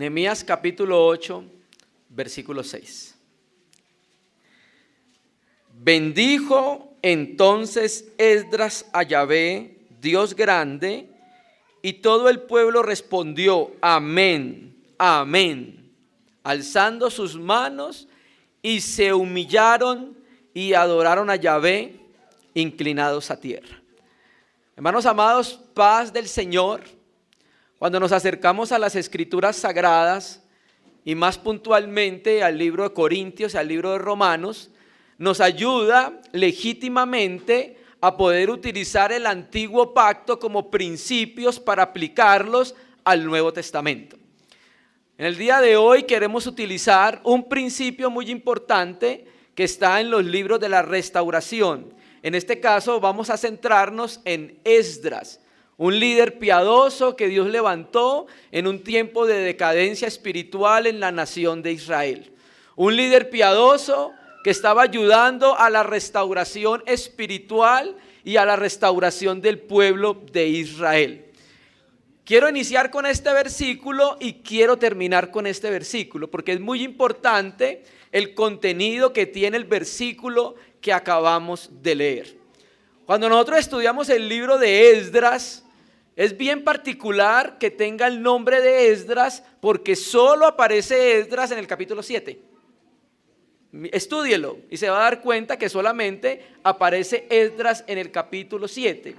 Nehemías capítulo 8, versículo 6. Bendijo entonces Esdras a Yahvé, Dios grande, y todo el pueblo respondió: amén, amén, alzando sus manos, y se humillaron y adoraron a Yahvé, inclinados a tierra. Hermanos amados, paz del Señor. Cuando nos acercamos a las Escrituras Sagradas, y más puntualmente al libro de Corintios y al libro de Romanos, nos ayuda legítimamente a poder utilizar el antiguo pacto como principios para aplicarlos al Nuevo Testamento. En el día de hoy queremos utilizar un principio muy importante que está en los libros de la restauración. En este caso vamos a centrarnos en Esdras, un líder piadoso que Dios levantó en un tiempo de decadencia espiritual en la nación de Israel. Un líder piadoso que estaba ayudando a la restauración espiritual y a la restauración del pueblo de Israel. Quiero iniciar con este versículo y quiero terminar con este versículo, porque es muy importante el contenido que tiene el versículo que acabamos de leer. Cuando nosotros estudiamos el libro de Esdras, es bien particular que tenga el nombre de Esdras, porque solo aparece Esdras en el capítulo 7. Estúdielo y se va a dar cuenta que solamente aparece Esdras en el capítulo 7.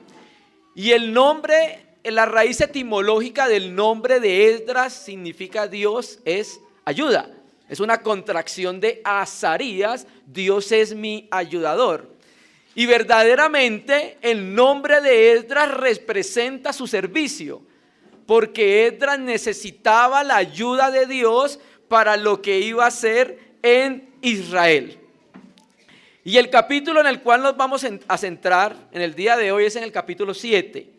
Y el nombre, la raíz etimológica del nombre de Esdras significa Dios es ayuda. Es una contracción de Azarías, Dios es mi ayudador. Y verdaderamente el nombre de Esdras representa su servicio, porque Esdras necesitaba la ayuda de Dios para lo que iba a hacer en Israel. Y el capítulo en el cual nos vamos a centrar en el día de hoy es en el capítulo 7.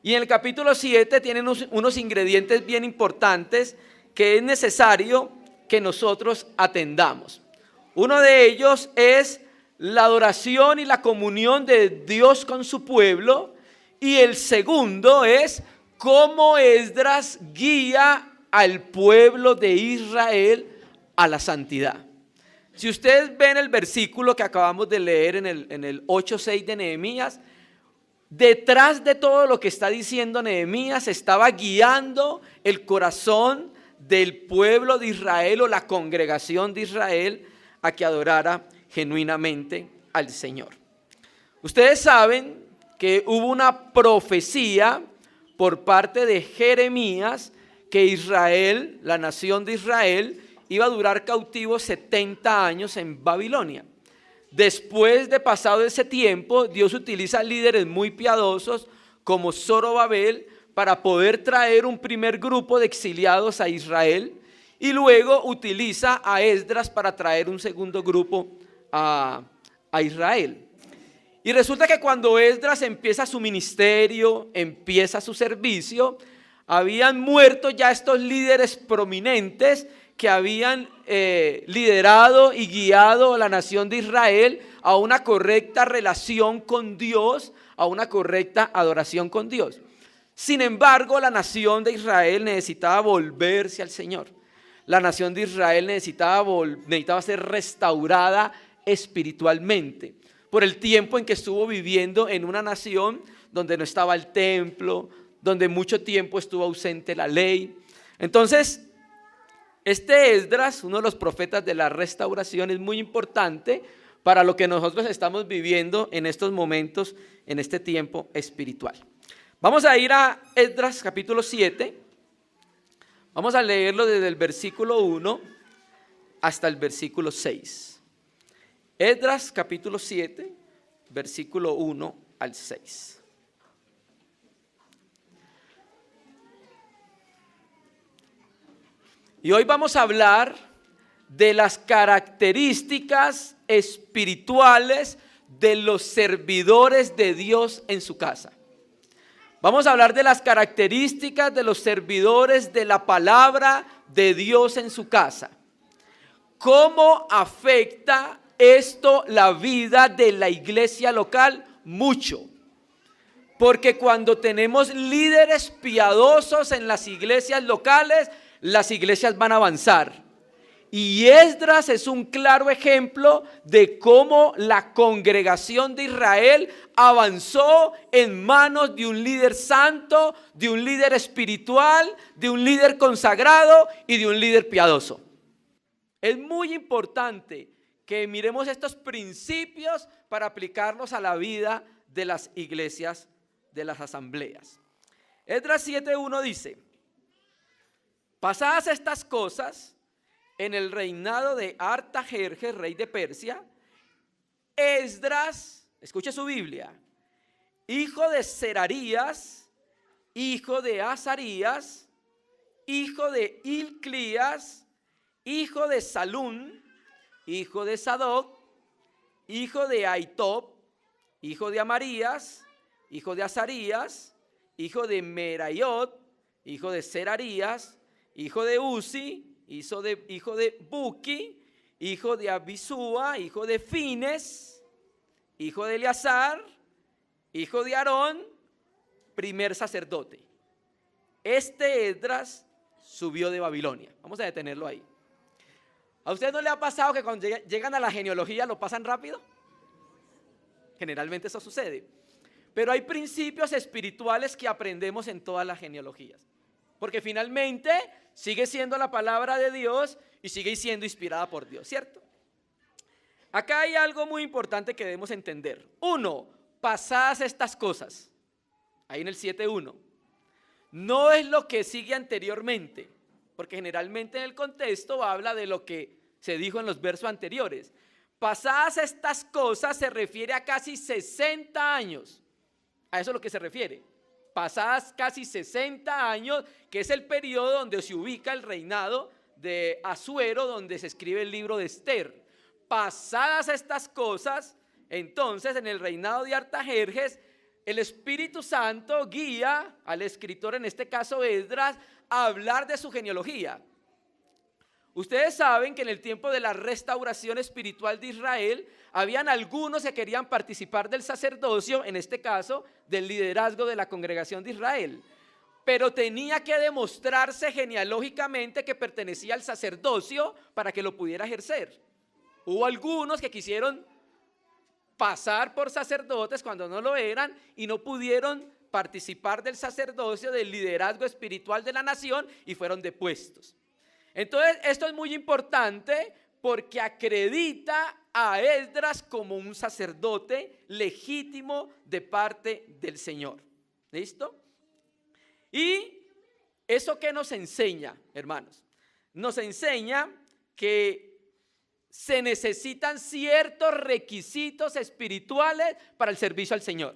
Y en el capítulo 7 tienen unos ingredientes bien importantes que es necesario que nosotros atendamos. Uno de ellos es la adoración y la comunión de Dios con su pueblo, y el segundo es cómo Esdras guía al pueblo de Israel a la santidad. Si ustedes ven el versículo que acabamos de leer en el 8:6 de Nehemías, detrás de todo lo que está diciendo Nehemías estaba guiando el corazón del pueblo de Israel o la congregación de Israel a que adorara genuinamente al Señor. Ustedes saben que hubo una profecía por parte de Jeremías que Israel, la nación de Israel, iba a durar cautivo 70 años en Babilonia. Después de pasado ese tiempo, Dios utiliza líderes muy piadosos como Zorobabel para poder traer un primer grupo de exiliados a Israel, y luego utiliza a Esdras para traer un segundo grupo a Israel. Y resulta que cuando Esdras empieza su ministerio, empieza su servicio, habían muerto ya estos líderes prominentes que habían liderado y guiado a la nación de Israel a una correcta relación con Dios, a una correcta adoración con Dios. Sin embargo, la nación de Israel necesitaba volverse al Señor. La nación de Israel necesitaba ser restaurada espiritualmente por el tiempo en que estuvo viviendo en una nación donde no estaba el templo, donde mucho tiempo estuvo ausente la ley. Entonces, este Esdras, uno de los profetas de la restauración, es muy importante para lo que nosotros estamos viviendo en estos momentos, en este tiempo espiritual. Vamos a ir a Esdras capítulo 7. Vamos a leerlo desde el versículo 1 hasta el versículo 6. Esdras capítulo 7, versículo 1 al 6. Y hoy vamos a hablar de las características espirituales de los servidores de Dios en su casa. Vamos a hablar de las características de los servidores de la palabra de Dios en su casa. ¿Cómo afecta esto la vida de la iglesia local? Mucho. Porque cuando tenemos líderes piadosos en las iglesias locales, las iglesias van a avanzar. Y Esdras es un claro ejemplo de cómo la congregación de Israel avanzó en manos de un líder santo, de un líder espiritual, de un líder consagrado y de un líder piadoso. Es muy importante que miremos estos principios para aplicarlos a la vida de las iglesias, de las asambleas. Esdras 7:1 dice: pasadas estas cosas, en el reinado de Artajerjes, rey de Persia, Esdras, escuche su Biblia, hijo de Serarías, hijo de Azarías, hijo de Hilcías, hijo de Salún, hijo de Sadoc, hijo de Ahitob, hijo de Amarías, hijo de Azarías, hijo de Meraiot, hijo de Serarías, hijo de Uzi, hijo de Buki, hijo de Abisúa, hijo de Fines, hijo de Eleazar, hijo de Aarón, primer sacerdote. Este Esdras subió de Babilonia. Vamos a detenerlo ahí. ¿A usted no le ha pasado que cuando llegan a la genealogía lo pasan rápido? Generalmente eso sucede. Pero hay principios espirituales que aprendemos en todas las genealogías. Porque finalmente sigue siendo la palabra de Dios y sigue siendo inspirada por Dios, ¿cierto? Acá hay algo muy importante que debemos entender. Uno, pasadas estas cosas, ahí en el 7:1, no es lo que sigue anteriormente, porque generalmente en el contexto habla de lo que se dijo en los versos anteriores. Pasadas estas cosas se refiere a casi 60 años, a eso es lo que se refiere. Pasadas casi 60 años, que es el periodo donde se ubica el reinado de Asuero, donde se escribe el libro de Esther. Pasadas estas cosas, entonces en el reinado de Artajerjes, el Espíritu Santo guía al escritor, en este caso Esdras, a hablar de su genealogía. Ustedes saben que en el tiempo de la restauración espiritual de Israel, habían algunos que querían participar del sacerdocio, en este caso, del liderazgo de la congregación de Israel. Pero tenía que demostrarse genealógicamente que pertenecía al sacerdocio para que lo pudiera ejercer. Hubo algunos que quisieron pasar por sacerdotes cuando no lo eran y no pudieron participar del sacerdocio, del liderazgo espiritual de la nación y fueron depuestos. Entonces, esto es muy importante porque acredita a Esdras como un sacerdote legítimo de parte del Señor. ¿Listo? Y eso que nos enseña, hermanos, nos enseña que se necesitan ciertos requisitos espirituales para el servicio al Señor.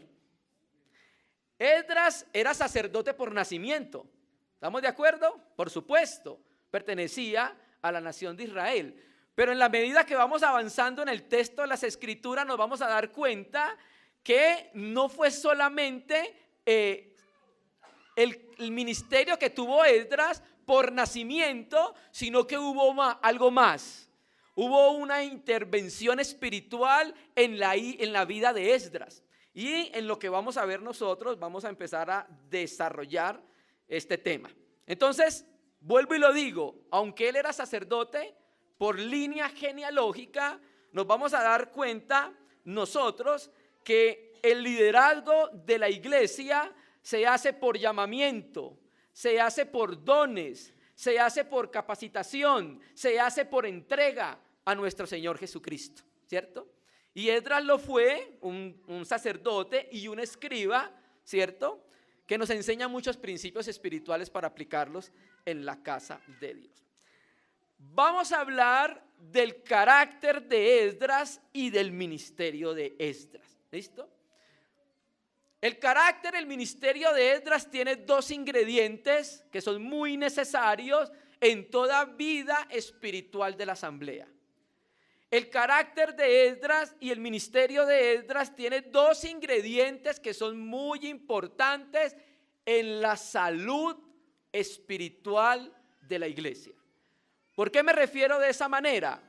Esdras era sacerdote por nacimiento. ¿Estamos de acuerdo? Por supuesto, pertenecía a la nación de Israel. Pero en la medida que vamos avanzando en el texto de las Escrituras, nos vamos a dar cuenta que no fue solamente el ministerio que tuvo Esdras por nacimiento, sino que hubo algo más. Hubo una intervención espiritual en la vida de Esdras. Y en lo que vamos a ver nosotros, vamos a empezar a desarrollar este tema. Entonces, vuelvo y lo digo, aunque él era sacerdote, por línea genealógica, nos vamos a dar cuenta nosotros que el liderazgo de la iglesia se hace por llamamiento, se hace por dones, se hace por capacitación, se hace por entrega a nuestro Señor Jesucristo, ¿cierto? Y Esdras lo fue, un sacerdote y un escriba, ¿cierto?, que nos enseña muchos principios espirituales para aplicarlos en la casa de Dios. Vamos a hablar del carácter de Esdras y del ministerio de Esdras. ¿Listo? El carácter, el ministerio de Esdras tiene dos ingredientes que son muy necesarios en toda vida espiritual de la asamblea. El carácter de Esdras y el ministerio de Esdras tiene dos ingredientes que son muy importantes en la salud espiritual de la iglesia. ¿Por qué me refiero de esa manera?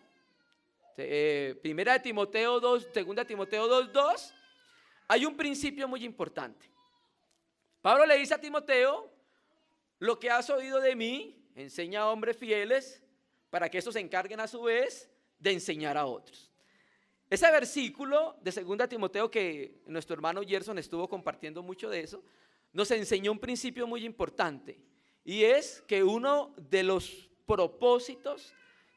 Primera de Timoteo 2, segunda de Timoteo 2:2, hay un principio muy importante. Pablo le dice a Timoteo: lo que has oído de mí enseña a hombres fieles para que estos se encarguen a su vez de enseñar a otros. Ese versículo de 2 Timoteo, que nuestro hermano Gerson estuvo compartiendo mucho de eso, nos enseñó un principio muy importante, y es que uno de los propósitos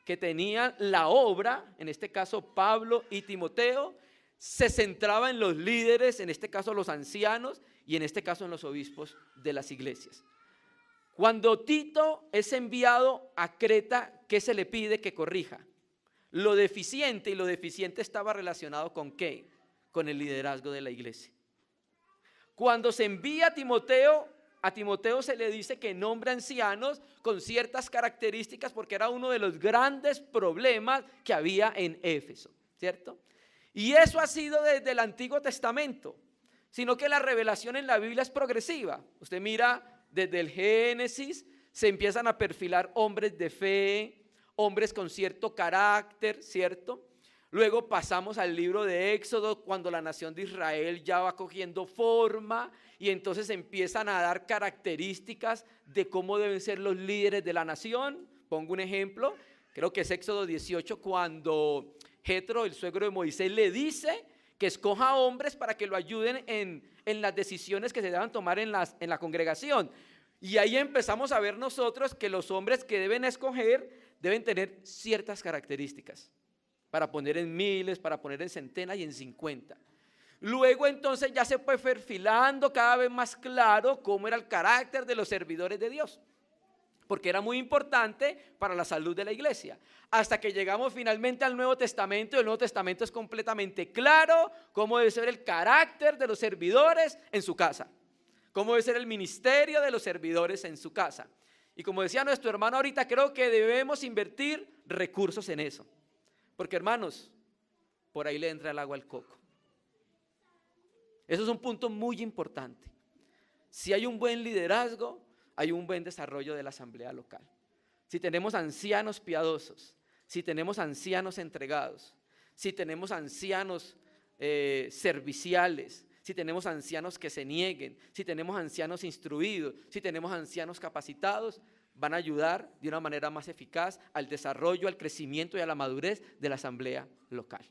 que tenía la obra, en este caso Pablo y Timoteo, se centraba en los líderes, en este caso los ancianos, y en este caso en los obispos de las iglesias. Cuando Tito es enviado a Creta, ¿qué se le pide que corrija? Lo deficiente, y lo deficiente estaba relacionado ¿con qué? Con el liderazgo de la iglesia. Cuando se envía a Timoteo se le dice que nombre ancianos con ciertas características, porque era uno de los grandes problemas que había en Éfeso, ¿cierto? Y eso ha sido desde el Antiguo Testamento, sino que la revelación en la Biblia es progresiva. Usted mira, desde el Génesis se empiezan a perfilar hombres de fe, hombres con cierto carácter, ¿cierto? Luego pasamos al libro de Éxodo, cuando la nación de Israel ya va cogiendo forma, y entonces empiezan a dar características de cómo deben ser los líderes de la nación. Pongo un ejemplo, creo que es Éxodo 18, cuando Jetro, el suegro de Moisés, le dice que escoja hombres para que lo ayuden en las decisiones que se deban tomar en la congregación. Y ahí empezamos a ver nosotros que los hombres que deben escoger deben tener ciertas características, para poner en miles, para poner en centenas y en 50. Luego entonces ya se fue perfilando cada vez más claro cómo era el carácter de los servidores de Dios, porque era muy importante para la salud de la iglesia. Hasta que llegamos finalmente al Nuevo Testamento, y el Nuevo Testamento es completamente claro cómo debe ser el carácter de los servidores en su casa, cómo debe ser el ministerio de los servidores en su casa. Y como decía nuestro hermano ahorita, creo que debemos invertir recursos en eso. Porque, hermanos, por ahí le entra el agua al coco. Eso es un punto muy importante. Si hay un buen liderazgo, hay un buen desarrollo de la asamblea local. Si tenemos ancianos piadosos, si tenemos ancianos entregados, si tenemos ancianos serviciales, si tenemos ancianos que se nieguen, si tenemos ancianos instruidos, si tenemos ancianos capacitados, van a ayudar de una manera más eficaz al desarrollo, al crecimiento y a la madurez de la asamblea local.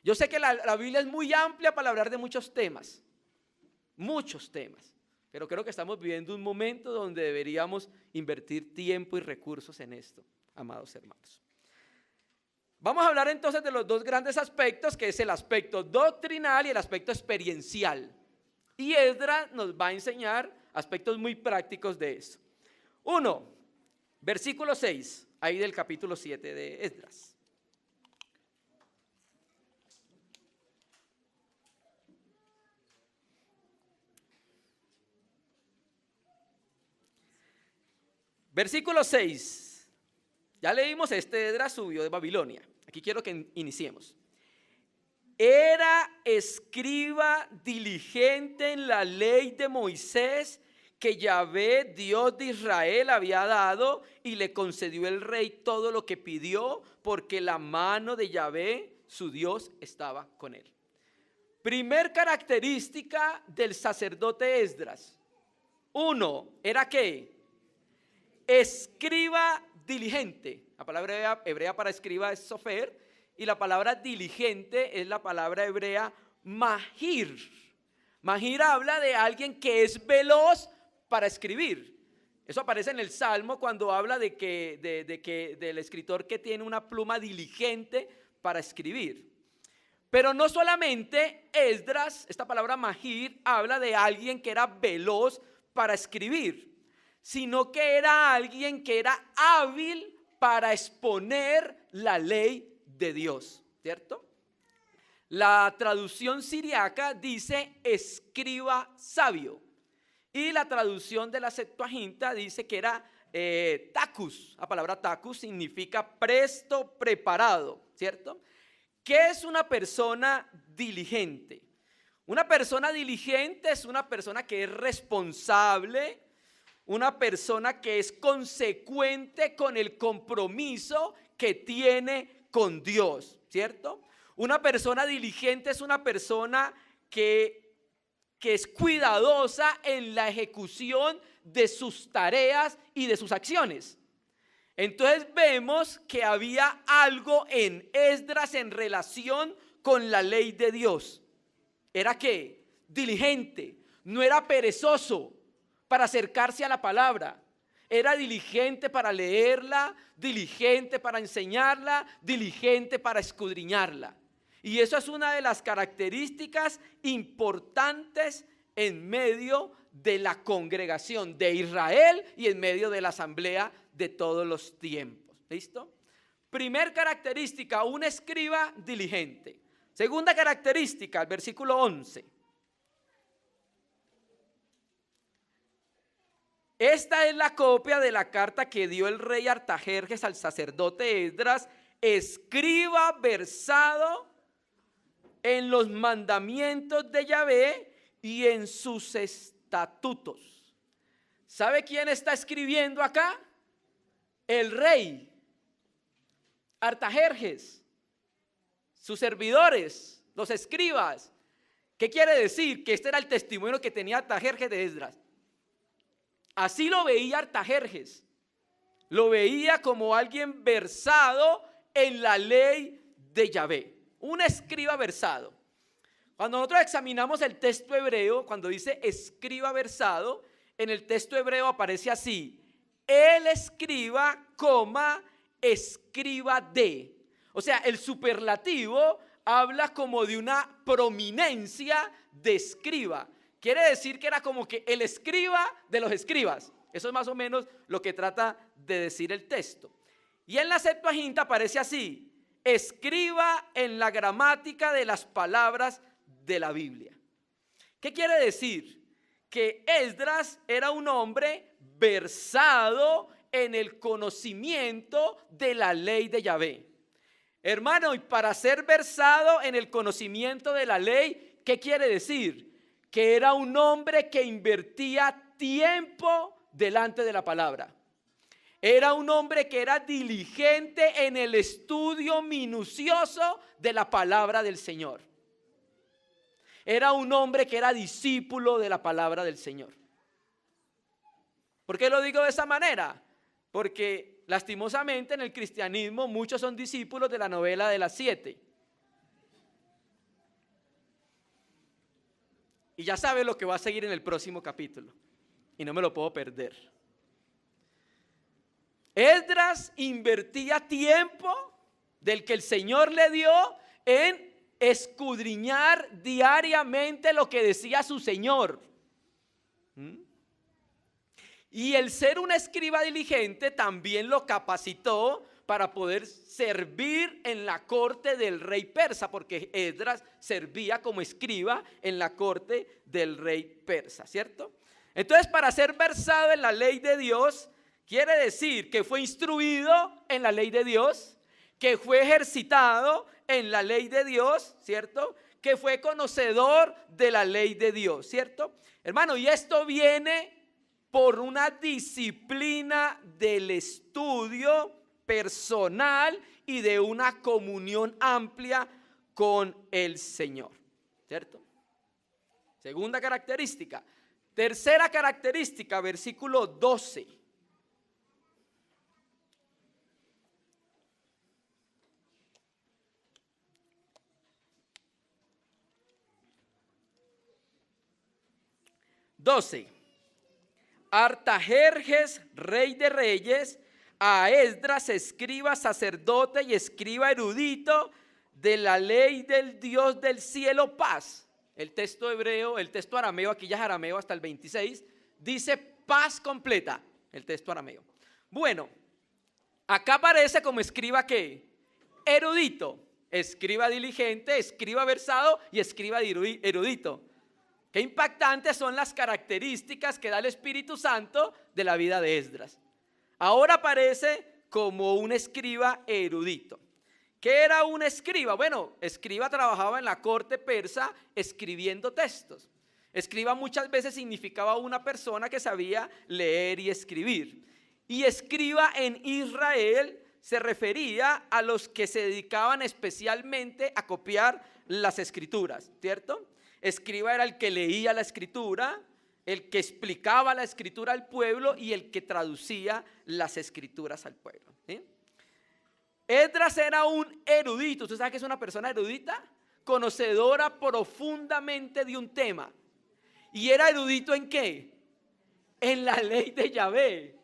Yo sé que la Biblia es muy amplia para hablar de muchos temas, pero creo que estamos viviendo un momento donde deberíamos invertir tiempo y recursos en esto, amados hermanos. Vamos a hablar entonces de los dos grandes aspectos, que es el aspecto doctrinal y el aspecto experiencial. Y Esdras nos va a enseñar aspectos muy prácticos de eso. 1, versículo 6, ahí del capítulo 7 de Esdras. Versículo 6, ya leímos, Esdras subió de Babilonia. Aquí quiero que iniciemos. Era escriba diligente en la ley de Moisés, que Yahvé, Dios de Israel, había dado, y le concedió el rey todo lo que pidió, porque la mano de Yahvé, su Dios, estaba con él. Primer característica del sacerdote Esdras. 1, ¿era qué? Escriba diligente. La palabra hebrea para escriba es sofer, y la palabra diligente es la palabra hebrea mahir. Mahir habla de alguien que es veloz para escribir. Eso aparece en el Salmo cuando habla del escritor que tiene una pluma diligente para escribir. Pero no solamente Esdras, esta palabra mahir habla de alguien que era veloz para escribir, sino que era alguien que era hábil para exponer la ley de Dios, ¿cierto? La traducción siriaca dice escriba sabio, y la traducción de la Septuaginta dice que era tacus. La palabra tacus significa presto, preparado, ¿cierto? ¿Qué es una persona diligente? Una persona diligente es una persona que es responsable, una persona que es consecuente con el compromiso que tiene con Dios, ¿cierto? Una persona diligente es una persona que es cuidadosa en la ejecución de sus tareas y de sus acciones. Entonces vemos que había algo en Esdras en relación con la ley de Dios. ¿Era qué? Diligente, no era perezoso para acercarse a la palabra. Era diligente para leerla, diligente para enseñarla, diligente para escudriñarla. Y eso es una de las características importantes en medio de la congregación de Israel y en medio de la asamblea de todos los tiempos. ¿Listo? Primer característica, un escriba diligente. Segunda característica, el versículo 11. Esta es la copia de la carta que dio el rey Artajerjes al sacerdote Esdras, escriba versado en los mandamientos de Yahvé y en sus estatutos. ¿Sabe quién está escribiendo acá? El rey Artajerjes, sus servidores, los escribas. ¿Qué quiere decir? Que este era el testimonio que tenía Artajerjes de Esdras. Así lo veía Artajerjes. Lo veía como alguien versado en la ley de Yahvé. Un escriba versado. Cuando nosotros examinamos el texto hebreo, cuando dice escriba versado, en el texto hebreo aparece así: el escriba, escriba de. O sea, el superlativo habla como de una prominencia de escriba. Quiere decir que era como que el escriba de los escribas. Eso es más o menos lo que trata de decir el texto. Y en la Septuaginta aparece así: escriba en la gramática de las palabras de la Biblia. ¿Qué quiere decir? Que Esdras era un hombre versado en el conocimiento de la ley de Yahvé. Hermano, y para ser versado en el conocimiento de la ley, ¿qué quiere decir? Que era un hombre que invertía tiempo delante de la palabra. Era un hombre que era diligente en el estudio minucioso de la palabra del Señor. Era un hombre que era discípulo de la palabra del Señor. ¿Por qué lo digo de esa manera? Porque lastimosamente en el cristianismo muchos son discípulos de la novela de las 7. Y ya sabe lo que va a seguir en el próximo capítulo. Y no me lo puedo perder. Esdras invertía tiempo del que el Señor le dio en escudriñar diariamente lo que decía su Señor. Y el ser un escriba diligente también lo capacitó para poder servir en la corte del rey persa, porque Esdras servía como escriba en la corte del rey persa, ¿cierto? Entonces, para ser versado en la ley de Dios, quiere decir que fue instruido en la ley de Dios, que fue ejercitado en la ley de Dios, ¿cierto? Que fue conocedor de la ley de Dios, ¿cierto? Hermano, y esto viene por una disciplina del estudio personal y de una comunión amplia con el Señor, ¿cierto? Segunda característica. Tercera característica, versículo 12. Artajerjes, rey de reyes, a Esdras, escriba, sacerdote y escriba erudito de la ley del Dios del cielo, paz. El texto hebreo, el texto arameo, aquí ya es arameo hasta el 26, dice paz completa, el texto arameo. Bueno, acá aparece como escriba ¿qué? Erudito, escriba diligente, escriba versado y escriba erudito. Qué impactantes son las características que da el Espíritu Santo de la vida de Esdras. Ahora aparece como un escriba erudito. ¿Qué era un escriba? Bueno, escriba trabajaba en la corte persa escribiendo textos. Escriba muchas veces significaba una persona que sabía leer y escribir. Y escriba en Israel se refería a los que se dedicaban especialmente a copiar las escrituras, ¿cierto? Escriba era el que leía la escritura, el que explicaba la escritura al pueblo y el que traducía las escrituras al pueblo, ¿sí? Esdras era un erudito. ¿Usted sabe que es una persona erudita? Conocedora profundamente de un tema. ¿Y era erudito en qué? En la ley de Yahvé.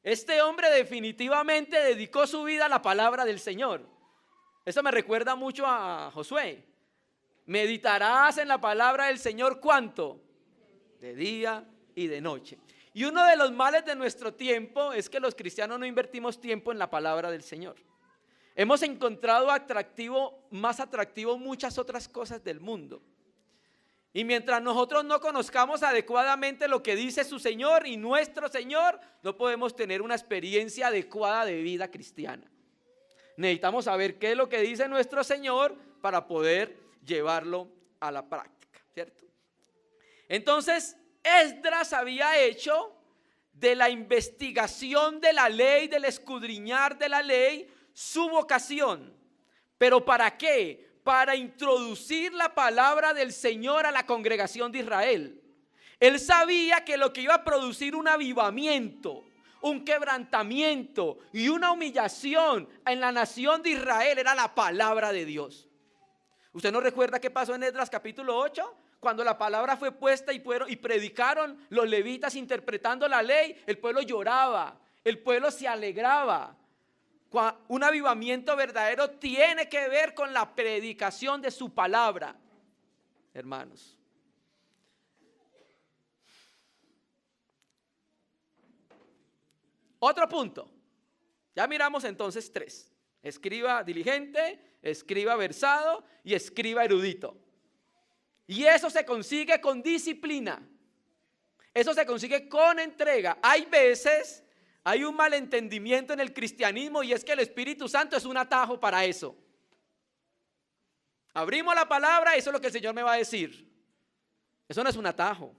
Este hombre definitivamente dedicó su vida a la palabra del Señor. Eso me recuerda mucho a Josué. Meditarás en la palabra del Señor, ¿cuánto? De día y de noche. Y uno de los males de nuestro tiempo es que los cristianos no invertimos tiempo en la palabra del Señor. Hemos encontrado más atractivo muchas otras cosas del mundo. Y mientras nosotros no conozcamos adecuadamente lo que dice su Señor y nuestro Señor, no podemos tener una experiencia adecuada de vida cristiana. Necesitamos saber qué es lo que dice nuestro Señor para poder llevarlo a la práctica, ¿cierto? Entonces, Esdras había hecho de la investigación de la ley, del escudriñar de la ley, su vocación. ¿Pero para qué? Para introducir la palabra del Señor a la congregación de Israel. Él sabía que lo que iba a producir un avivamiento, un quebrantamiento y una humillación en la nación de Israel era la palabra de Dios. ¿Usted no recuerda qué pasó en Esdras capítulo 8? Cuando la palabra fue puesta y predicaron los levitas interpretando la ley, el pueblo lloraba, el pueblo se alegraba. Un avivamiento verdadero tiene que ver con la predicación de su palabra, hermanos. Otro punto. Ya miramos entonces 3. Escriba diligente, escriba versado y escriba erudito. Y eso se consigue con disciplina. Eso se consigue con entrega. Hay un malentendimiento en el cristianismo y es que el Espíritu Santo es un atajo para eso. Abrimos la palabra y eso es lo que el Señor me va a decir. Eso no es un atajo.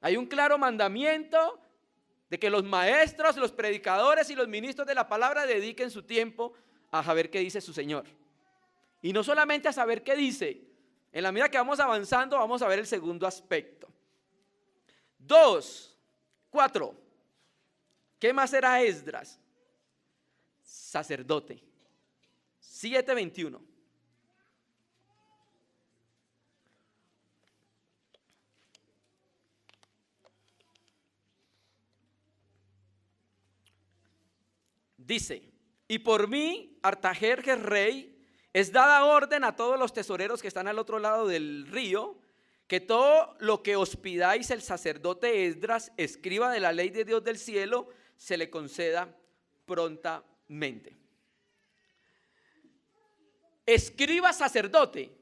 Hay un claro mandamiento de que los maestros, los predicadores y los ministros de la palabra dediquen su tiempo a saber qué dice su Señor. Y no solamente a saber qué dice. En la medida que vamos avanzando vamos a ver el segundo aspecto. 4. ¿Qué más era Esdras? Sacerdote. 7:21. Dice: y por mí, Artajerjes rey, es dada orden a todos los tesoreros que están al otro lado del río, que todo lo que os pidáis el sacerdote Esdras, escriba de la ley de Dios del cielo, se le conceda prontamente. Escriba sacerdote.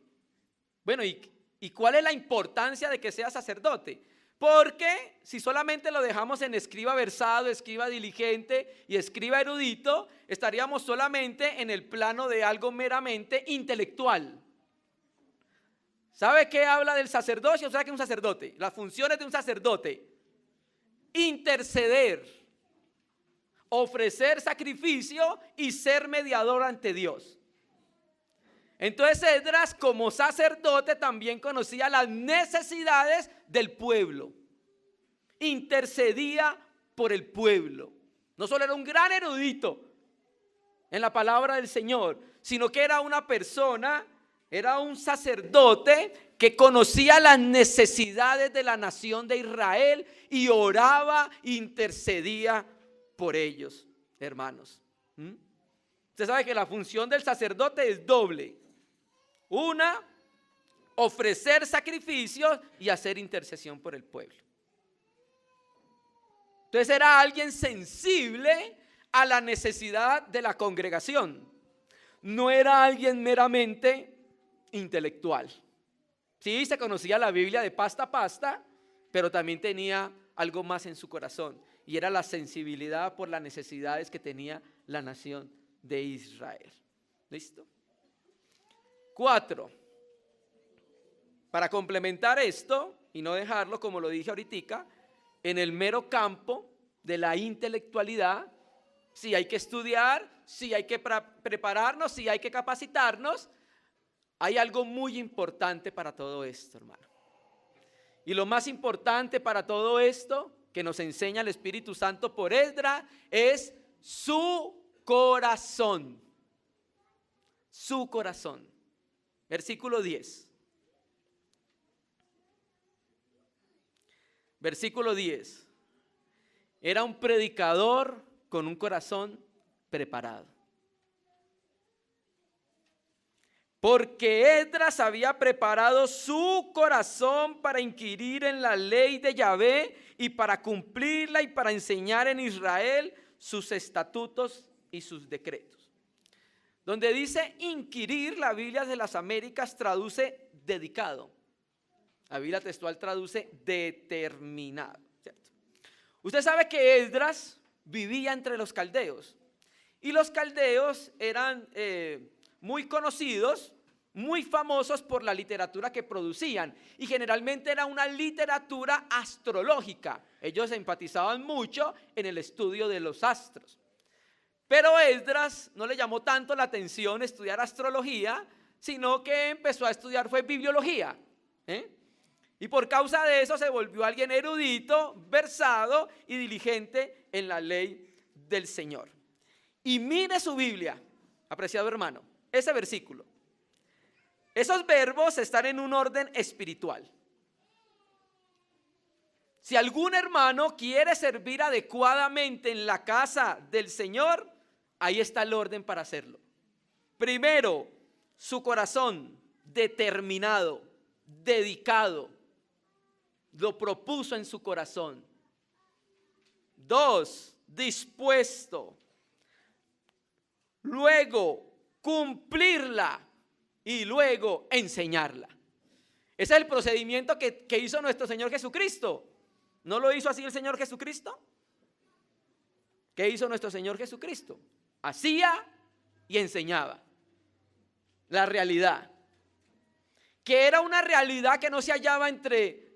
Bueno, ¿y cuál es la importancia de que sea sacerdote? Porque si solamente lo dejamos en escriba versado, escriba diligente y escriba erudito, estaríamos solamente en el plano de algo meramente intelectual. ¿Sabe qué habla del sacerdocio? ¿Sabe qué es un sacerdote? Las funciones de un sacerdote: interceder, ofrecer sacrificio y ser mediador ante Dios. Entonces Esdras, como sacerdote, también conocía las necesidades del pueblo. Intercedía por el pueblo. No solo era un gran erudito en la palabra del Señor, sino que era una persona, era un sacerdote que conocía las necesidades de la nación de Israel y oraba, intercedía por ellos, hermanos. Usted sabe que la función del sacerdote es doble. Una, ofrecer sacrificios y hacer intercesión por el pueblo. Entonces era alguien sensible a la necesidad de la congregación. No era alguien meramente intelectual. Sí, se conocía la Biblia de pasta a pasta, pero también tenía algo más en su corazón, y era la sensibilidad por las necesidades que tenía la nación de Israel. ¿Listo? 4. Para complementar esto y no dejarlo, como lo dije ahorita, en el mero campo de la intelectualidad, sí hay que estudiar, sí hay que prepararnos, sí hay que capacitarnos, hay algo muy importante para todo esto, hermano. Y lo más importante para todo esto que nos enseña el Espíritu Santo por Esdras es su corazón. Su corazón. Versículo 10. Versículo 10. Era un predicador con un corazón preparado. Porque Esdras había preparado su corazón para inquirir en la ley de Yahvé y para cumplirla y para enseñar en Israel sus estatutos y sus decretos. Donde dice inquirir, la Biblia de las Américas traduce dedicado. La Biblia textual traduce determinado, ¿cierto? Usted sabe que Esdras vivía entre los caldeos. Y los caldeos eran muy conocidos, muy famosos por la literatura que producían. Y generalmente era una literatura astrológica. Ellos enfatizaban mucho en el estudio de los astros. Pero Esdras no le llamó tanto la atención estudiar astrología, sino que empezó a estudiar fue bibliología. Y por causa de eso se volvió alguien erudito, versado y diligente en la ley del Señor. Y mire su Biblia, apreciado hermano, ese versículo. Esos verbos están en un orden espiritual. Si algún hermano quiere servir adecuadamente en la casa del Señor, ahí está el orden para hacerlo. Primero, su corazón determinado, dedicado, lo propuso en su corazón. 2, dispuesto. Luego, cumplirla y luego enseñarla. Ese es el procedimiento que hizo nuestro Señor Jesucristo. ¿No lo hizo así el Señor Jesucristo? ¿Qué hizo nuestro Señor Jesucristo? Hacía y enseñaba la realidad, que era una realidad que no se hallaba entre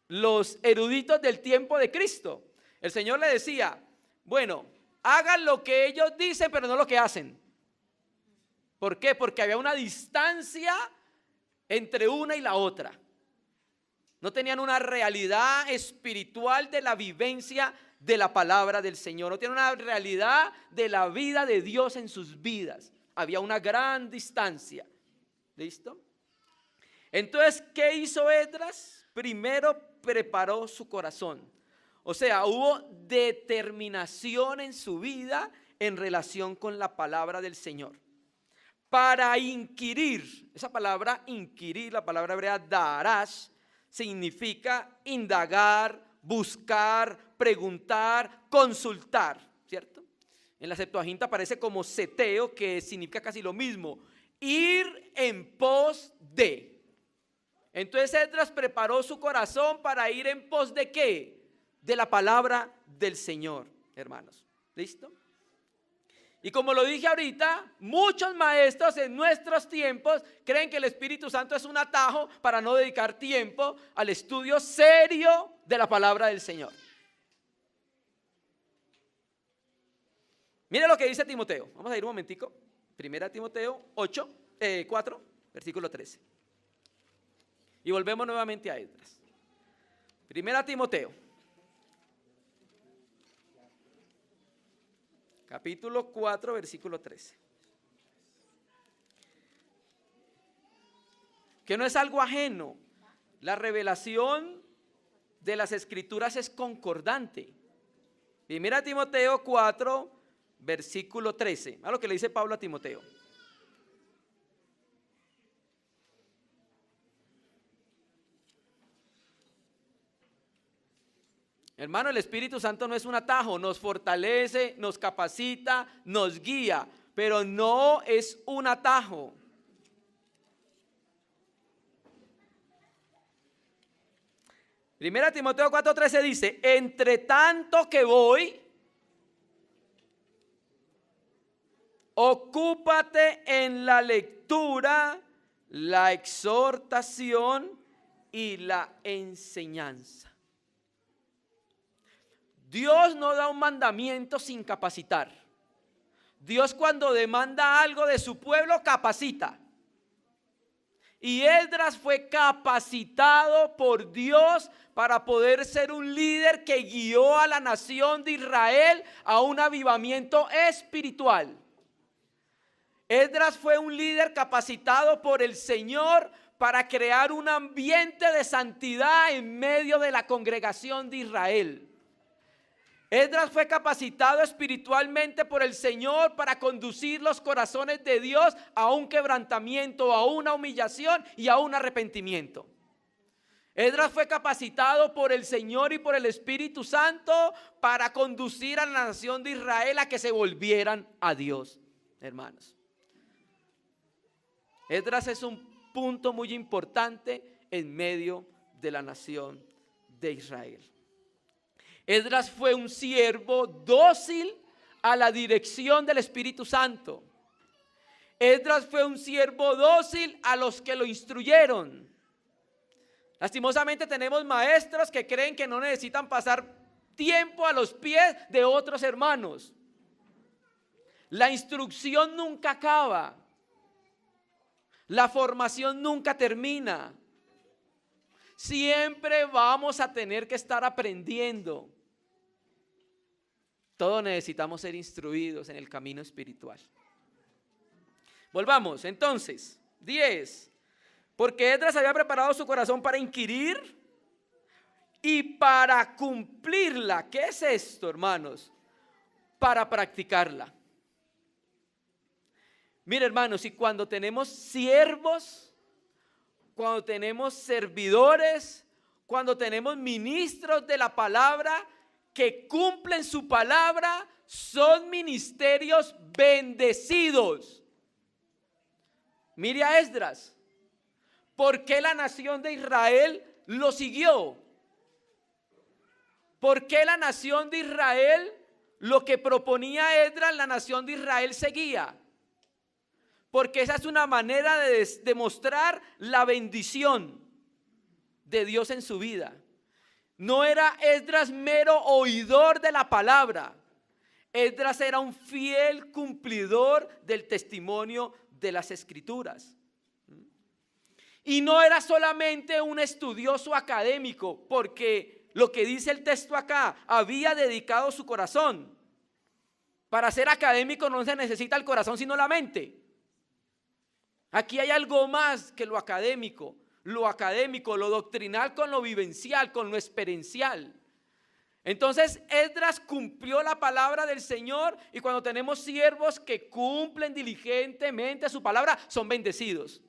los eruditos del tiempo de Cristo. El Señor le decía, bueno, hagan lo que ellos dicen, pero no lo que hacen. ¿Por qué? Porque había una distancia entre una y la otra. No tenían una realidad espiritual de la vivencia de la palabra del Señor. No tenían una realidad de la vida de Dios en sus vidas. Había una gran distancia. ¿Listo? Entonces, ¿qué hizo Esdras? Primero preparó su corazón. O sea, hubo determinación en su vida en relación con la palabra del Señor. Para inquirir, esa palabra inquirir, la palabra hebrea darash, significa indagar, buscar, preguntar, consultar, ¿cierto? En la Septuaginta aparece como seteo, que significa casi lo mismo, ir en pos de. Entonces Esdras preparó su corazón para ir en pos de ¿qué? De la palabra del Señor, hermanos. ¿Listo? Y como lo dije ahorita, muchos maestros en nuestros tiempos creen que el Espíritu Santo es un atajo para no dedicar tiempo al estudio serio de la palabra del Señor. Mire lo que dice Timoteo. Vamos a ir un momentico. Primera Timoteo 4, versículo 13. Y volvemos nuevamente a Esdras. Primera Timoteo, capítulo 4, versículo 13. Que no es algo ajeno. La revelación de las Escrituras es concordante. Primera Timoteo 4, versículo 13. A lo que le dice Pablo a Timoteo. Hermano, el Espíritu Santo no es un atajo, nos fortalece, nos capacita, nos guía, pero no es un atajo. Primera Timoteo 4:13 dice, entre tanto que voy, ocúpate en la lectura, la exhortación y la enseñanza. Dios no da un mandamiento sin capacitar. Dios cuando demanda algo de su pueblo capacita. Y Esdras fue capacitado por Dios para poder ser un líder que guió a la nación de Israel a un avivamiento espiritual. Esdras fue un líder capacitado por el Señor para crear un ambiente de santidad en medio de la congregación de Israel. Esdras fue capacitado espiritualmente por el Señor para conducir los corazones de Dios a un quebrantamiento, a una humillación y a un arrepentimiento. Esdras fue capacitado por el Señor y por el Espíritu Santo para conducir a la nación de Israel a que se volvieran a Dios, hermanos. Esdras es un punto muy importante en medio de la nación de Israel. Esdras fue un siervo dócil a la dirección del Espíritu Santo. Esdras fue un siervo dócil a los que lo instruyeron. Lastimosamente tenemos maestros que creen que no necesitan pasar tiempo a los pies de otros hermanos. La instrucción nunca acaba. La formación nunca termina. Siempre vamos a tener que estar aprendiendo. Todos necesitamos ser instruidos en el camino espiritual. Volvamos, entonces, 10. Porque Esdras había preparado su corazón para inquirir y para cumplirla. ¿Qué es esto, hermanos? Para practicarla. Mire, hermanos, y cuando tenemos siervos, cuando tenemos servidores, cuando tenemos ministros de la palabra que cumplen su palabra, son ministerios bendecidos. Mire a Esdras. ¿Por qué la nación de Israel lo siguió? ¿Por qué la nación de Israel, lo que proponía Esdras, la nación de Israel seguía? Porque esa es una manera de demostrar la bendición de Dios en su vida. No era Esdras mero oidor de la palabra. Esdras era un fiel cumplidor del testimonio de las Escrituras. Y no era solamente un estudioso académico, porque lo que dice el texto acá, había dedicado su corazón. Para ser académico no se necesita el corazón sino la mente. Aquí hay algo más que lo académico, lo doctrinal con lo vivencial, con lo experiencial. Entonces Esdras cumplió la palabra del Señor, y cuando tenemos siervos que cumplen diligentemente su palabra, son bendecidos.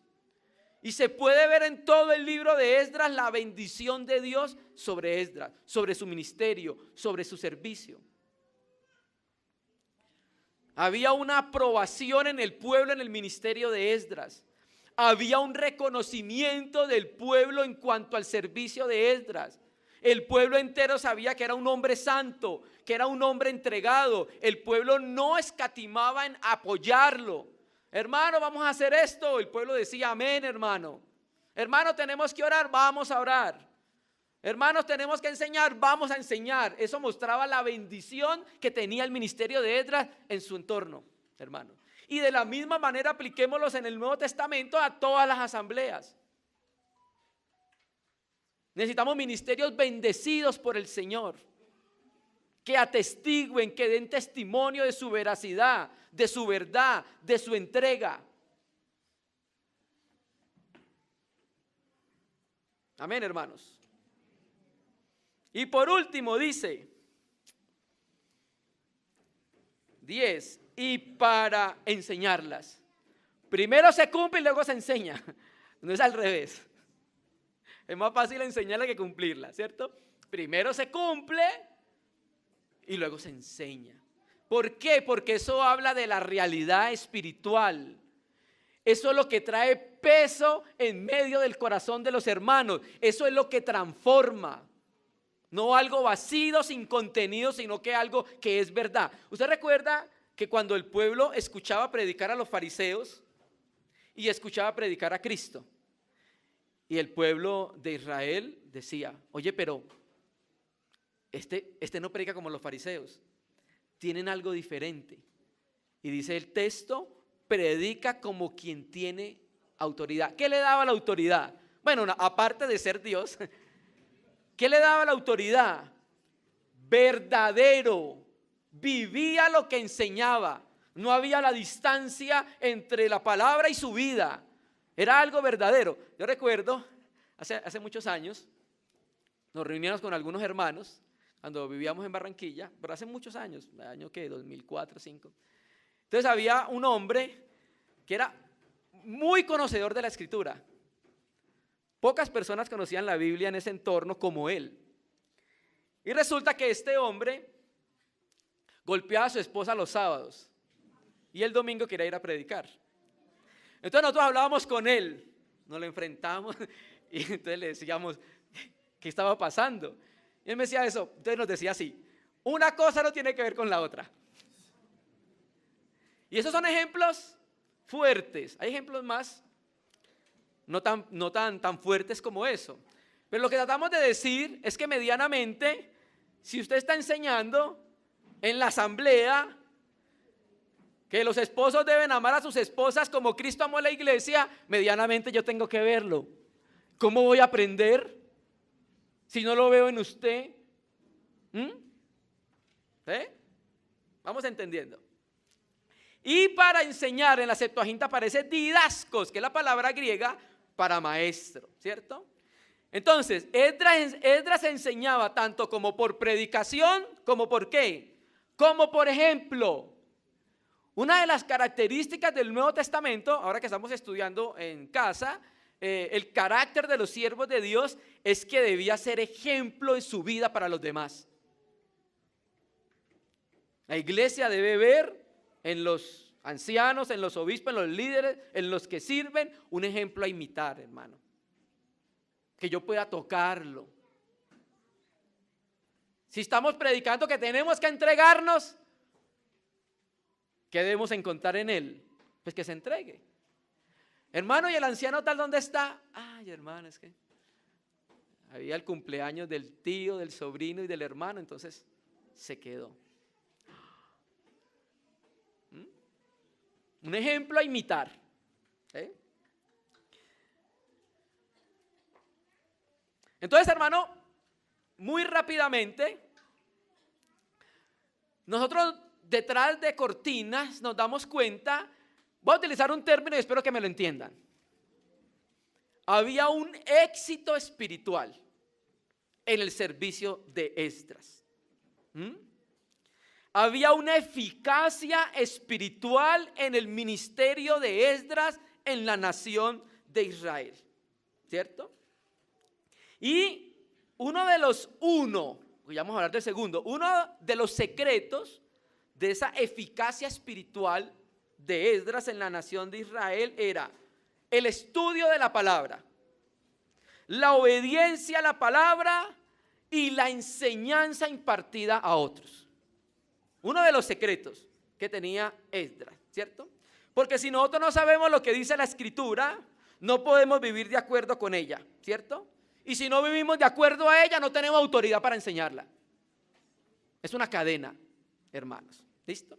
Y se puede ver en todo el libro de Esdras la bendición de Dios sobre Esdras, sobre su ministerio, sobre su servicio. Había una aprobación en el pueblo en el ministerio de Esdras. Había un reconocimiento del pueblo en cuanto al servicio de Esdras. El pueblo entero sabía que era un hombre santo, que era un hombre entregado. El pueblo no escatimaba en apoyarlo. Hermano, vamos a hacer esto. El pueblo decía, amén, hermano. Hermano, tenemos que orar, vamos a orar. Hermanos, tenemos que enseñar, vamos a enseñar. Eso mostraba la bendición que tenía el ministerio de Esdras en su entorno, hermanos. Y de la misma manera apliquémoslos en el Nuevo Testamento a todas las asambleas. Necesitamos ministerios bendecidos por el Señor, que atestiguen, que den testimonio de su veracidad, de su verdad, de su entrega. Amén, hermanos. Y por último dice 10, y para enseñarlas. Primero se cumple y luego se enseña. No es al revés. Es más fácil enseñarla que cumplirla, ¿cierto? Primero se cumple y luego se enseña. ¿Por qué? Porque eso habla de la realidad espiritual. Eso es lo que trae peso en medio del corazón de los hermanos. Eso es lo que transforma. No algo vacío, sin contenido, sino que algo que es verdad. ¿Usted recuerda que cuando el pueblo escuchaba predicar a los fariseos y escuchaba predicar a Cristo? Y el pueblo de Israel decía, oye, pero este no predica como los fariseos, tienen algo diferente. Y dice el texto, predica como quien tiene autoridad. ¿Qué le daba la autoridad? Bueno, aparte de ser Dios, ¿qué le daba la autoridad? Verdadero, vivía lo que enseñaba. No había la distancia entre la palabra y su vida. Era algo verdadero. Yo recuerdo, hace muchos años, nos reuníamos con algunos hermanos cuando vivíamos en Barranquilla, pero hace muchos años, año que 2004, 2005. Entonces había un hombre que era muy conocedor de la Escritura. Pocas personas conocían la Biblia en ese entorno como él. Y resulta que este hombre golpeaba a su esposa los sábados y el domingo quería ir a predicar. Entonces nosotros hablábamos con él, nos lo enfrentamos y entonces le decíamos qué estaba pasando. Y él me decía eso, entonces nos decía así: una cosa no tiene que ver con la otra. Y esos son ejemplos fuertes. Hay ejemplos más, no tan fuertes como eso. Pero lo que tratamos de decir es que medianamente, si usted está enseñando en la asamblea que los esposos deben amar a sus esposas como Cristo amó a la iglesia, medianamente yo tengo que verlo. ¿Cómo voy a aprender si no lo veo en usted? Vamos entendiendo. Y para enseñar en la Septuaginta aparece didascos, que es la palabra griega para maestro, ¿cierto? Entonces, Esdras enseñaba tanto como por predicación, como por ¿qué? Como por ejemplo. Una de las características del Nuevo Testamento, ahora que estamos estudiando en casa, el carácter de los siervos de Dios es que debía ser ejemplo en su vida para los demás. La iglesia debe ver en los ancianos, en los obispos, en los líderes, en los que sirven, un ejemplo a imitar, hermano. Que yo pueda tocarlo. Si estamos predicando que tenemos que entregarnos, ¿qué debemos encontrar en él? Pues que se entregue. Hermano, ¿y el anciano tal dónde está? Ay, hermano, es que había el cumpleaños del tío, del sobrino y del hermano, entonces se quedó. Un ejemplo a imitar. Entonces, hermano, muy rápidamente, nosotros detrás de cortinas nos damos cuenta, voy a utilizar un término y espero que me lo entiendan. Había un éxito espiritual en el servicio de Esdras. Había una eficacia espiritual en el ministerio de Esdras en la nación de Israel, ¿cierto? Y ya vamos a hablar del segundo, uno de los secretos de esa eficacia espiritual de Esdras en la nación de Israel era el estudio de la palabra, la obediencia a la palabra y la enseñanza impartida a otros. Uno de los secretos que tenía Esdras, ¿cierto? Porque si nosotros no sabemos lo que dice la Escritura, no podemos vivir de acuerdo con ella, ¿cierto? Y si no vivimos de acuerdo a ella, no tenemos autoridad para enseñarla. Es una cadena, hermanos, ¿listo?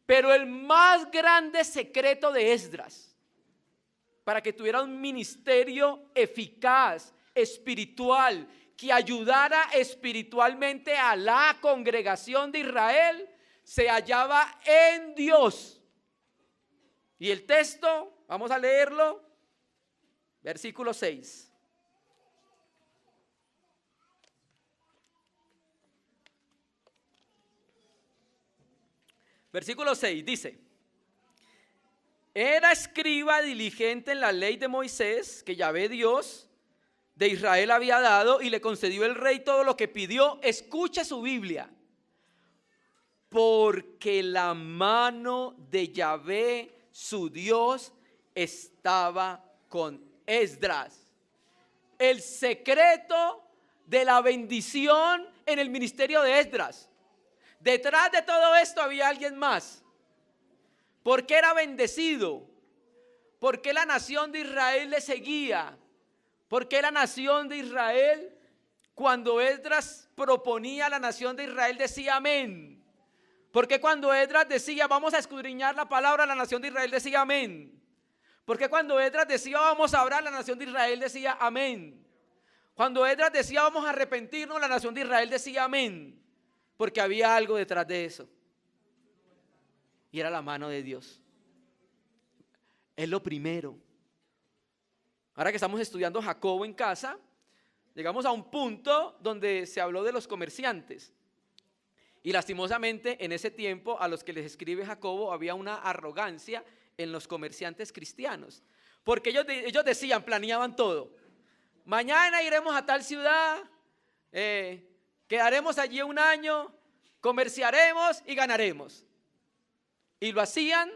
Pero el más grande secreto de Esdras, para que tuviera un ministerio eficaz, espiritual, que ayudara espiritualmente a la congregación de Israel, se hallaba en Dios. Y el texto, vamos a leerlo, versículo 6. Versículo 6 dice: era escriba diligente en la ley de Moisés, que Yahvé Dios de Israel había dado, y le concedió el rey todo lo que pidió. Escucha su Biblia. Porque la mano de Yahvé, su Dios, estaba con Esdras. El secreto de la bendición en el ministerio de Esdras. Detrás de todo esto había alguien más. ¿Por qué era bendecido? ¿Por qué la nación de Israel le seguía? ¿Por qué la nación de Israel, cuando Esdras proponía a la nación de Israel, decía amén? ¿Por qué cuando Esdras decía vamos a escudriñar la palabra, la nación de Israel decía amén? Porque cuando Esdras decía vamos a orar, la nación de Israel decía amén. Cuando Esdras decía vamos a arrepentirnos, la nación de Israel decía amén. Porque había algo detrás de eso. Y era la mano de Dios. Es lo primero. Ahora que estamos estudiando Jacobo en casa, llegamos a un punto donde se habló de los comerciantes. Y lastimosamente en ese tiempo a los que les escribe Jacobo había una arrogancia en los comerciantes cristianos. Porque ellos decían, planeaban todo. Mañana iremos a tal ciudad, quedaremos allí un año, comerciaremos y ganaremos. Y lo hacían,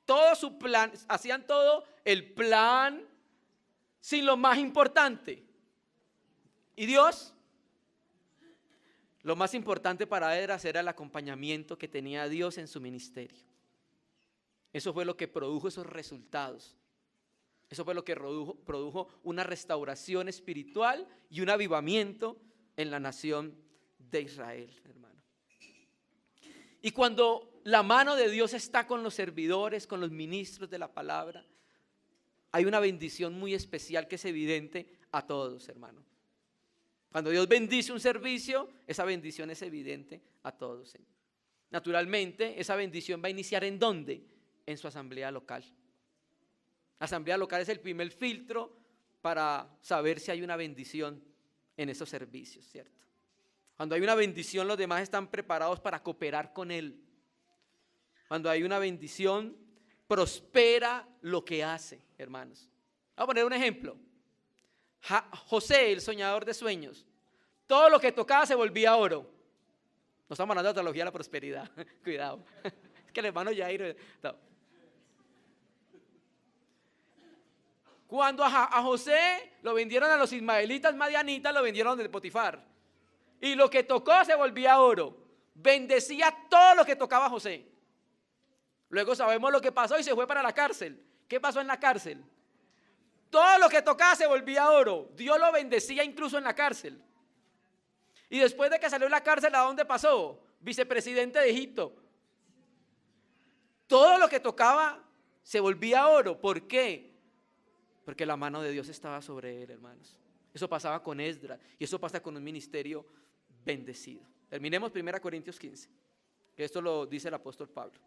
todo su plan, hacían todo el plan sin lo más importante. ¿Y Dios? Lo más importante para Esdras era el acompañamiento que tenía Dios en su ministerio. Eso fue lo que produjo esos resultados. Eso fue lo que produjo una restauración espiritual y un avivamiento en la nación de Israel, hermano. Y cuando la mano de Dios está con los servidores, con los ministros de la palabra, hay una bendición muy especial que es evidente a todos, hermano. Cuando Dios bendice un servicio, esa bendición es evidente a todos. Naturalmente, esa bendición va a iniciar ¿en dónde? En su asamblea local. La asamblea local es el primer filtro para saber si hay una bendición en esos servicios, ¿cierto? Cuando hay una bendición, los demás están preparados para cooperar con Él. Cuando hay una bendición, prospera lo que hace, hermanos. Voy a poner un ejemplo. José, el soñador de sueños, todo lo que tocaba se volvía oro. No estamos hablando de la teología de la prosperidad, cuidado. Es que el hermano Jair... No. Cuando a José lo vendieron a los ismaelitas madianitas, lo vendieron de Potifar. Y lo que tocó se volvía oro. Bendecía todo lo que tocaba José. Luego sabemos lo que pasó y se fue para la cárcel. ¿Qué pasó en la cárcel? Todo lo que tocaba se volvía oro. Dios lo bendecía incluso en la cárcel. Y después de que salió de la cárcel, ¿a dónde pasó? Vicepresidente de Egipto. Todo lo que tocaba se volvía oro. ¿Por qué? Porque la mano de Dios estaba sobre él, hermanos. Eso pasaba con Esdras y eso pasa con un ministerio bendecido. Terminemos 1 Corintios 15, que esto lo dice el apóstol Pablo.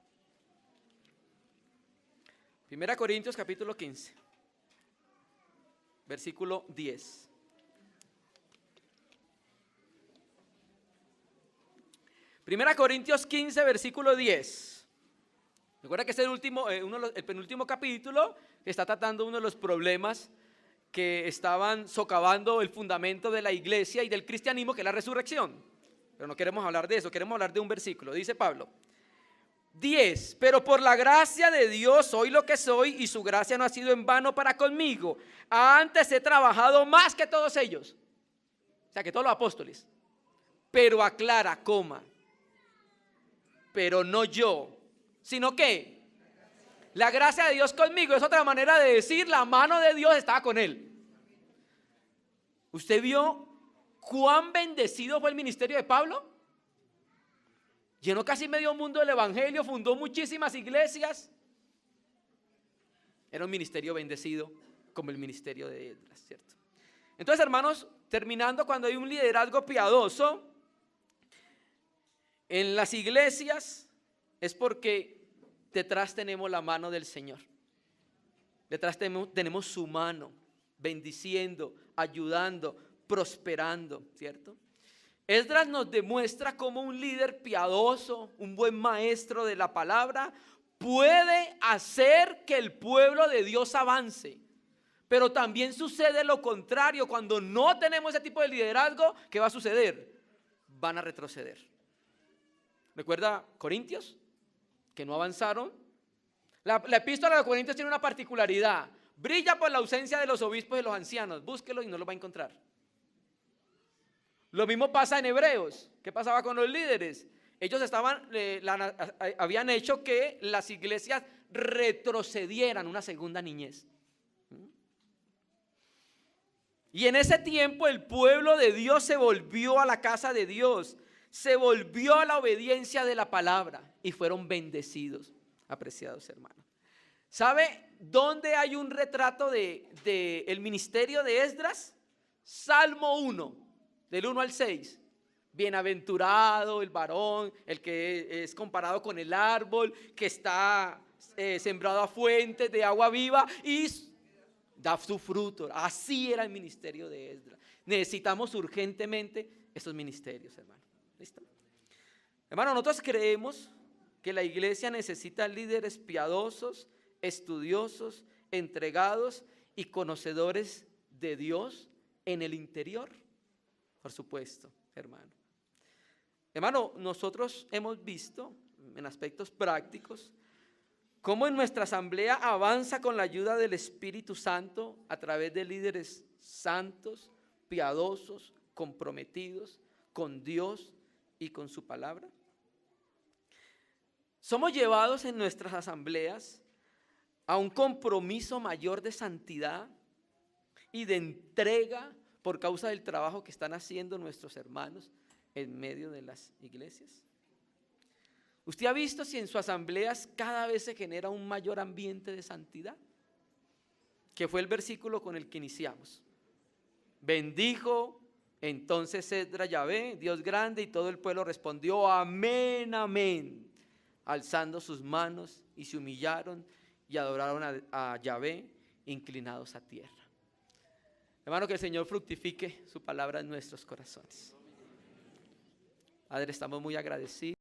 1 Corintios capítulo 15, versículo 10. Primera Corintios 15, versículo 10. Recuerda que es el penúltimo capítulo que está tratando uno de los problemas que estaban socavando el fundamento de la iglesia y del cristianismo, que es la resurrección. Pero no queremos hablar de eso, queremos hablar de un versículo. Dice Pablo, 10, pero por la gracia de Dios soy lo que soy y su gracia no ha sido en vano para conmigo. Antes he trabajado más que todos ellos, o sea que todos los apóstoles. Pero aclara, pero no yo, sino que la gracia de Dios conmigo. Es otra manera de decir la mano de Dios estaba con él. ¿Usted vio cuán bendecido fue el ministerio de Pablo? Llenó casi medio mundo del evangelio, fundó muchísimas iglesias. Era un ministerio bendecido como el ministerio de Esdras, ¿cierto? Entonces, hermanos, terminando, cuando hay un liderazgo piadoso en las iglesias, es porque detrás tenemos la mano del Señor. Detrás tenemos su mano, bendiciendo, ayudando, prosperando, ¿cierto? Esdras nos demuestra cómo un líder piadoso, un buen maestro de la palabra, puede hacer que el pueblo de Dios avance. Pero también sucede lo contrario. Cuando no tenemos ese tipo de liderazgo, ¿qué va a suceder? Van a retroceder. ¿Recuerda Corintios? Que no avanzaron. La epístola de los Corintios tiene una particularidad. Brilla por la ausencia de los obispos y los ancianos. Búsquelo y no lo va a encontrar. Lo mismo pasa en Hebreos. ¿Qué pasaba con los líderes? Ellos habían hecho que las iglesias retrocedieran una segunda niñez. Y en ese tiempo el pueblo de Dios se volvió a la casa de Dios. Se volvió a la obediencia de la palabra y fueron bendecidos, apreciados hermanos. ¿Sabe dónde hay un retrato de el ministerio de Esdras? Salmo 1, del 1 al 6. Bienaventurado el varón, el que es comparado con el árbol, que está sembrado a fuentes de agua viva y da su fruto. Así era el ministerio de Esdras. Necesitamos urgentemente estos ministerios, hermano. ¿Listo? Hermano, nosotros creemos que la iglesia necesita líderes piadosos, estudiosos, entregados y conocedores de Dios en el interior. Por supuesto, hermano. Hermano, nosotros hemos visto en aspectos prácticos cómo en nuestra asamblea avanza con la ayuda del Espíritu Santo a través de líderes santos, piadosos, comprometidos con Dios y con su palabra. Somos llevados en nuestras asambleas a un compromiso mayor de santidad y de entrega por causa del trabajo que están haciendo nuestros hermanos en medio de las iglesias. ¿Usted ha visto si en sus asambleas cada vez se genera un mayor ambiente de santidad? Que fue el versículo con el que iniciamos. Bendijo entonces Esdras Yahvé, Dios grande, y todo el pueblo respondió amén, amén, alzando sus manos, y se humillaron y adoraron a Yahvé inclinados a tierra. Hermano, que el Señor fructifique su palabra en nuestros corazones. Padre, estamos muy agradecidos.